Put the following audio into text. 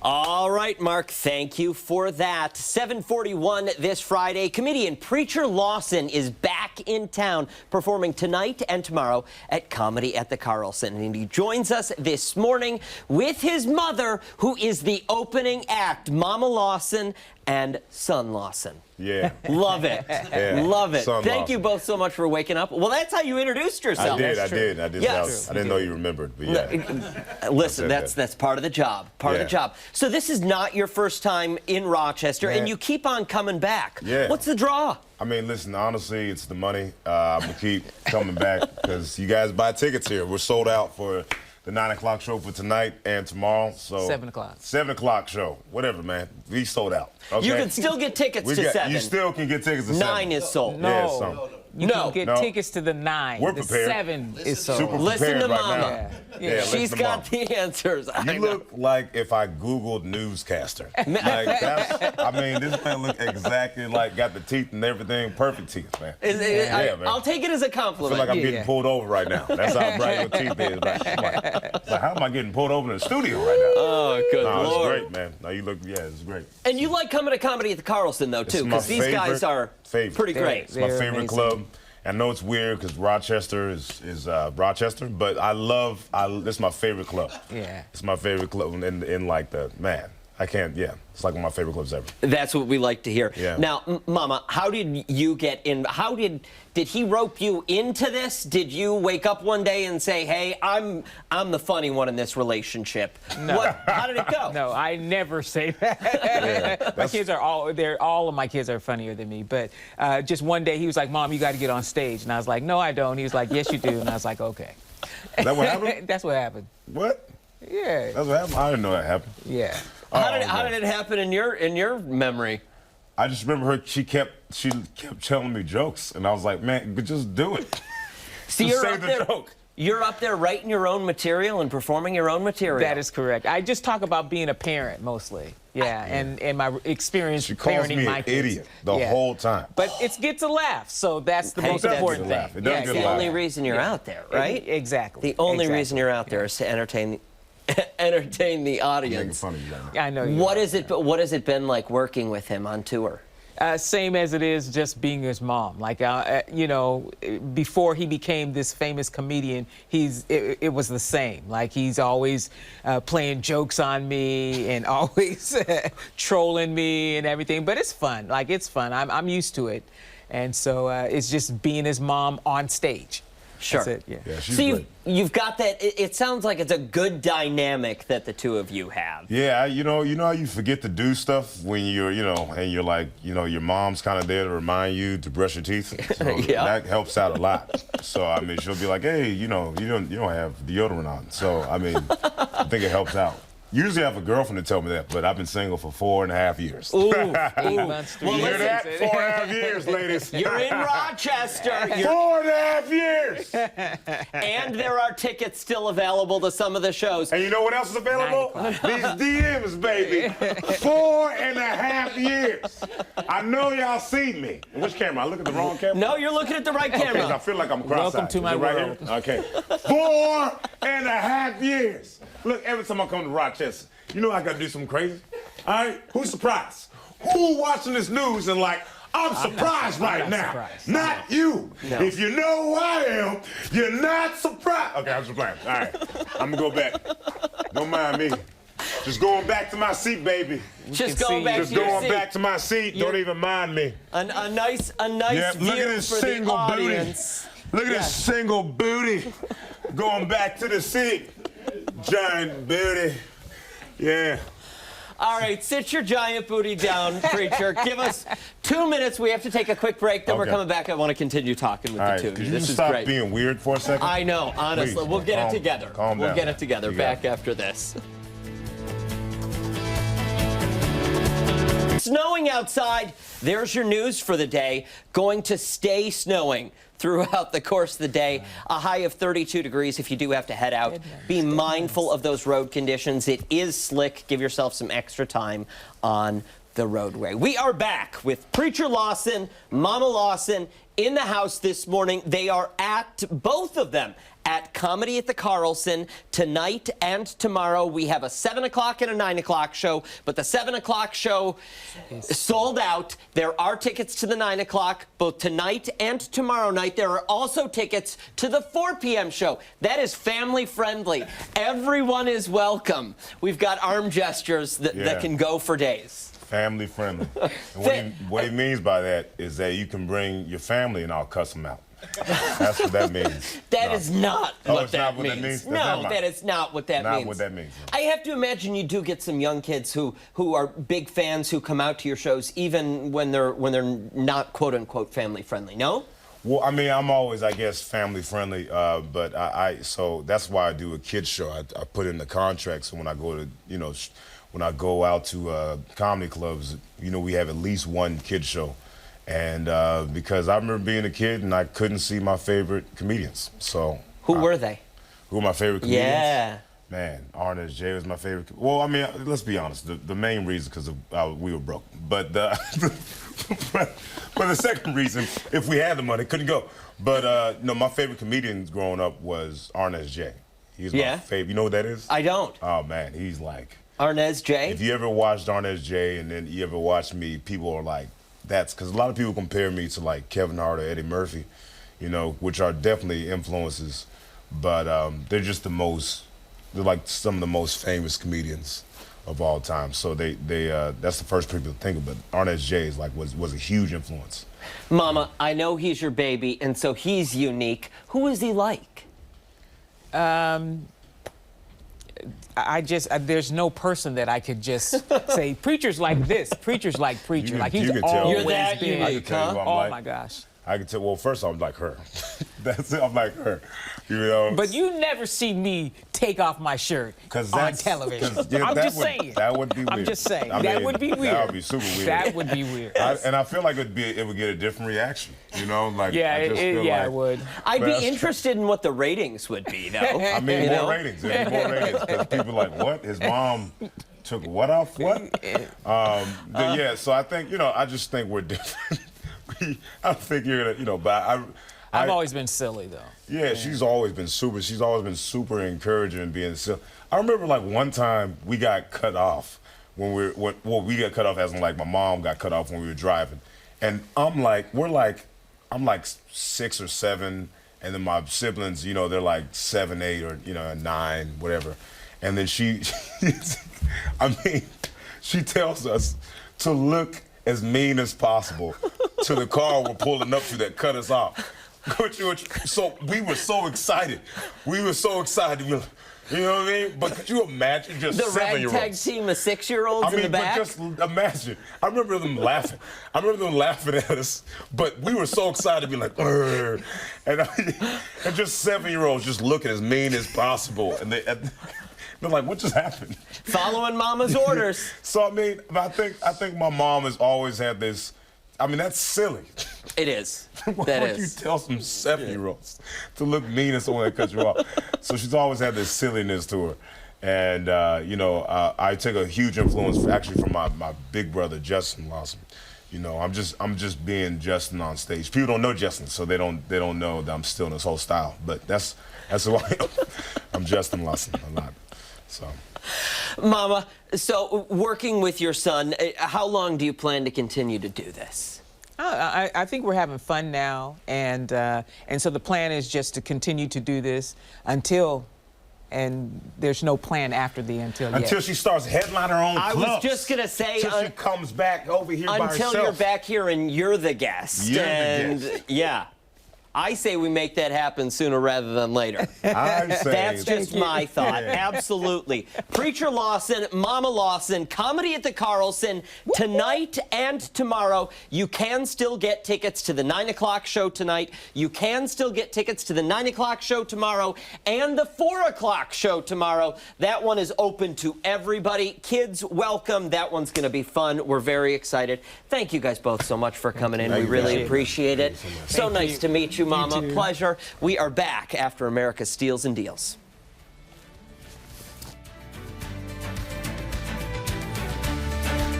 All right, Mark, thank you for that. 7:41 this Friday. Comedian Preacher Lawson is back in town performing tonight and tomorrow at Comedy at the Carlson. And he joins us this morning with his mother, who is the opening act, Mama Lawson and Son Lawson. Yeah. Love it. Yeah. Love it. Son Thank Lawson. you both so much for waking up. Well, that's how you introduced yourself. I did. Yes. I didn't know you remembered, but yeah. Listen, that's part of the job. Part of the job. So this is not your first time in Rochester, and you keep on coming back. Yeah. What's the draw? I mean, listen, honestly, it's the money. I'm going to keep coming back because you guys buy tickets here. We're sold out for the 9 o'clock show for tonight and tomorrow. So 7 o'clock. 7 o'clock show. Whatever, man. We sold out. Okay? You can still get tickets to 7. You still can get tickets to 7. 9 is sold. No. Yeah, some. You can get tickets to the 9. We're the prepared. 7 is sold. Super Listen to prepared right Mama. now. Yeah. She's got the answers. You look like if I Googled newscaster. I mean, this man look exactly like, got the teeth and everything, perfect teeth, man. Man. I'll take it as a I compliment. feel like I'm getting pulled over right now. That's how bright your teeth is. It's like, how am I getting pulled over in the studio right now? Oh, good Lord. It's great, man. No, you look, it's great. And you like coming to Comedy at the Carlson, though, too, because these guys are pretty great. It's my favorite amazing club. I know it's weird because Rochester is Rochester, but this is my favorite club. Yeah. It's my favorite club in like the, man, I can't, it's like one of my favorite clubs ever. That's what we like to hear. Yeah. Now, Mama, how did you get in? How did he rope you into this? Did you wake up one day and say, "Hey, I'm the funny one in this relationship"? No. How did it go? No, I never say that. My kids are all of my kids are funnier than me. But just one day he was like, "Mom, you got to get on stage," and I was like, "No, I don't." He was like, "Yes, you do," and I was like, "Okay." Is that what happened? That's what happened. What? Yeah. That's what happened? I didn't know that happened. Yeah. How did it happen in your memory? I just remember her. She kept telling me jokes, and I was like, "Man, just do it." See, just say the joke. You're up there writing your own material and performing your own material. That is correct. I just talk about being a parent mostly. Yeah, and my experience She calls parenting me my an kids. idiot the whole time. But it gets a laugh, so that's the most important thing. It does It's get a the laugh. only reason you're out there, right? Exactly. The only reason you're out there is to entertain the audience. I'm making fun of you right now. I know. What has it been like working with him on tour? Same as it is just being his mom. Like, you know, before he became this famous comedian, it was the same. Like, he's always playing jokes on me and always trolling me and everything. But it's fun. Like, it's fun. I'm used to it. And so it's just being his mom on stage. Sure. That's it, yeah. She's So great. you've got that. It sounds like it's a good dynamic that the two of you have. Yeah, you know how you forget to do stuff when you're, and you're like, your mom's kind of there to remind you to brush your teeth. So that helps out a lot. So I mean, she'll be like, hey, you don't have deodorant on. So I mean, I think it helps out. Usually I have a girlfriend to tell me that, but I've been single for 4.5 years. Ooh, 8 months, 3 You years. hear that? 4.5 years, ladies. You're in Rochester. 4.5 years. And there are tickets still available to some of the shows. And you know what else is available? These DMs, baby. 4.5 years. I know y'all seen me. Which camera? I look at the wrong camera? No, you're looking at the right camera. I feel like I'm cross-eyed. Welcome to my world. Here? Okay. 4.5 years. Look, every time I come to Rochester, I got to do something crazy. All right? Who's surprised? Who watching this news and like, I'm surprised right now. Surprised. Not you. No. If you know who I am, you're not surprised. Okay, I'm surprised. All right. I'm going to go back. Don't mind me. Just going back to my seat, baby. Just going back to Just your going seat. back to my seat. Don't even mind me. A nice Yep, view look at this for the single audience. booty. Look at this single booty. Going back to the seat. Giant booty. Yeah. All right, sit your giant booty down, Preacher. Give us 2 minutes. We have to take a quick break. Then we're coming back. I want to continue talking with All the right, two of could you. you This is stop great. being weird for a second? I know, honestly. Please, We'll get it calm- together. calm We'll down. get it together. You got Back it. after this. Snowing outside. There's your news for the day. Going to stay snowing throughout the course of the day. A high of 32 degrees if you do have to head out. Be mindful of those road conditions. It is slick. Give yourself some extra time on the roadway. We are back with Preacher Lawson, Mama Lawson in the house this morning. They are at, both of them, at Comedy at the Carlson tonight and tomorrow. We have a 7 o'clock and a 9 o'clock show, but the 7 o'clock show sold out. There are tickets to the 9 o'clock, both tonight and tomorrow night. There are also tickets to the 4 p.m. show. That is family friendly. Everyone is welcome. We've got arm gestures that can go for days. Family friendly. And what he means by that is that you can bring your family and I'll cuss them out. That's what that means. That is not what that not means. What that means? No, that is not what that means. Not what that means. I have to imagine you do get some young kids who are big fans who come out to your shows even when they're not quote unquote family friendly. No? Well, I mean, I'm always, I guess, family friendly, but so that's why I do a kids show. I put in the contract, so when I go to, when I go out to comedy clubs, we have at least one kids show. And because I remember being a kid and I couldn't see my favorite comedians. So who were they? Who were my favorite comedians? Yeah. Man, Arnez J was my favorite. Well, I mean, let's be honest. The main reason because we were broke, but but the second reason, if we had the money, couldn't go. But no, my favorite comedian growing up was Arnez J. He's my favorite. You know what that is? I don't. Oh man, he's like Arnez J. If you ever watched Arnez J and then you ever watched me, people are like, that's because a lot of people compare me to like Kevin Hart or Eddie Murphy, which are definitely influences, but they're just they're like some of the most famous comedians of all time. So that's the first people to think of. But Arnez J is like was a huge influence. Mama, I know he's your baby, and so he's unique. Who is he like? There's no person that I could just say, Preacher's like this, Preacher's like Preacher. Like he's tell. always You're that been. unique, huh? Oh my gosh. I can tell. Well, first I'm like her. That's it. I'm like her. But you never see me take off my shirt on television. I'm just saying. That would be weird. I'm just saying. I mean, that would be weird. That would be super weird. That would be weird. And I feel like it would get a different reaction. Like it would. I'd be interested in what the ratings would be, though. I mean, more ratings. More ratings because people are like, what? His mom took what off? What? Yeah. So I think I just think we're different. I think you're gonna, but I've always been silly though. Yeah, she's always been super encouraging and being silly. I remember like one time we got cut off we got cut off as in like my mom got cut off when we were driving. And I'm like 6 or 7, and then my siblings, they're like 7, 8 or 9, whatever. And then she tells us to look as mean as possible to the car we're pulling up to that cut us off. So we were so excited. We were so excited. You know what I mean? But could you imagine just the 7-year-olds? ragtag team of 6-year-olds in the back? But just imagine. I remember them laughing. At us, but we were so excited to be like, "Urgh." And just 7-year-olds just looking as mean as possible. And they're like, what just happened? Following Mama's orders. So, I think my mom has always had this. That's silly. It is. Why would you tell some 7-year-olds to look mean at someone that cuts you off? So she's always had this silliness to her. And, I take a huge influence from my big brother, Justin Lawson. I'm just being Justin on stage. People don't know Justin, so they don't know that I'm still in this whole style. But that's why I'm Justin Lawson a lot. So. Mama, so working with your son, how long do you plan to continue to do this? I think we're having fun now, and so the plan is just to continue to do this until there's no plan after the until yet. Until she starts headlining her own clubs. I was just going to say... Until she comes back over here by herself. Until you're back here and you're the guest. You're the guest. Yeah. I say we make that happen sooner rather than later. I say that's just my thought. Absolutely. Preacher Lawson, Mama Lawson, Comedy at the Carlson, tonight and tomorrow. You can still get tickets to the 9 o'clock show tonight. You can still get tickets to the 9 o'clock show tomorrow and the 4 o'clock show tomorrow. That one is open to everybody. Kids, welcome. That one's going to be fun. We're very excited. Thank you guys both so much for coming in. We really appreciate it. So nice to meet you, Mama. Pleasure. We are back after America's Steals and Deals.